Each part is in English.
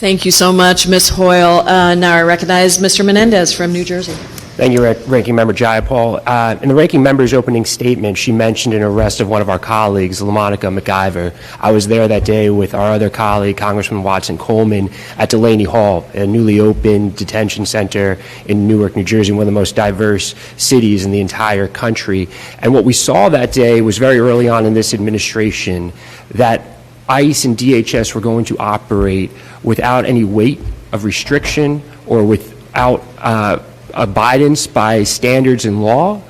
Thank you so much, Ms. Hoyle. Now I recognize Mr. Menendez from New Jersey. Thank you, Ranking Member Jayapal. In the Ranking Member's opening statement, she mentioned an arrest of one of our colleagues, LaMonica McIver. I was there that day with our other colleague, Congressman Watson Coleman, at Delaney Hall, a newly opened detention center in Newark, New Jersey, one of the most diverse cities in the entire country. And what we saw that day was very early on in this administration that ICE and DHS were going to operate without any weight of restriction or without abidance by standards and law,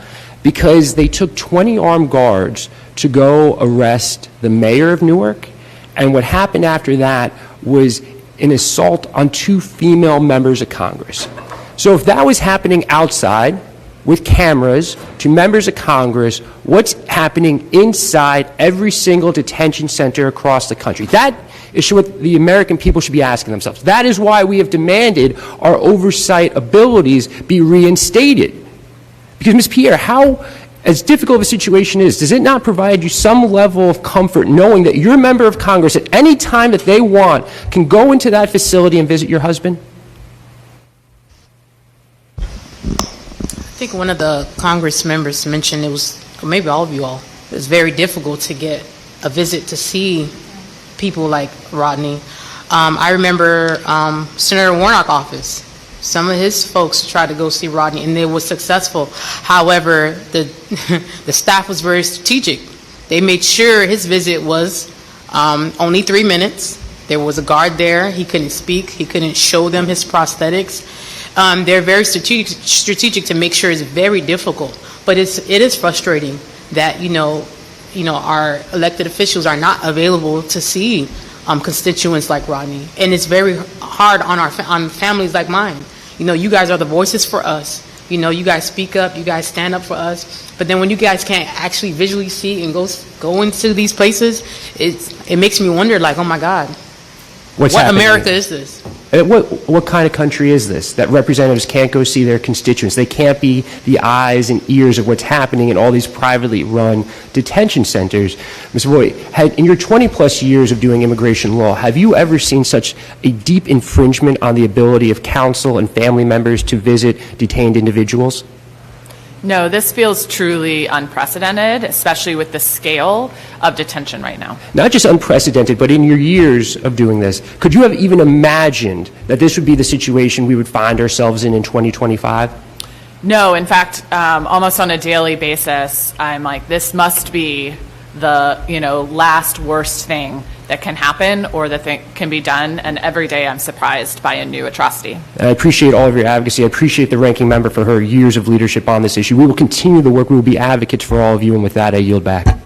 because they took 20 armed guards to go arrest the mayor of Newark, and what happened after that was an assault on 2 female members of Congress. So if that was happening outside with cameras to members of Congress, what's happening inside every single detention center across the country? That is what the American people should be asking themselves. That is why we have demanded our oversight abilities be reinstated. Because, Ms. Pierre, how, as difficult of a situation is, does it not provide you some level of comfort knowing that your member of Congress at any time that they want can go into that facility and visit your husband? I think one of the Congress members mentioned it was, or maybe all of you all, it was very difficult to get a visit to see people like Rodney. I remember Senator Warnock's office. Some of his folks tried to go see Rodney, and they were successful. However, the staff was very strategic. They made sure his visit was only 3 minutes. There was a guard there. He couldn't speak. He couldn't show them his prosthetics. They're very strategic to make sure it's very difficult. But it is frustrating that our elected officials are not available to see constituents like Rodney, and it's very hard on families like mine. You guys are the voices for us. You guys speak up, you guys stand up for us. But then when you guys can't actually visually see and go into these places, it makes me wonder, like, oh my God, what America is this? What kind of country is this that representatives can't go see their constituents? They can't be the eyes and ears of what's happening in all these privately run detention centers. Ms. Roy, in your 20-plus years of doing immigration law, have you ever seen such a deep infringement on the ability of counsel and family members to visit detained individuals? No, this feels truly unprecedented, especially with the scale of detention right now. Not just unprecedented, but in your years of doing this, could you have even imagined that this would be the situation we would find ourselves in 2025? No, in fact, almost on a daily basis, I'm like, this must be the last worst thing that can happen or that can be done, and every day I'm surprised by a new atrocity. And I appreciate all of your advocacy. I appreciate the ranking member for her years of leadership on this issue. We will continue the work. We will be advocates for all of you, and with that, I yield back.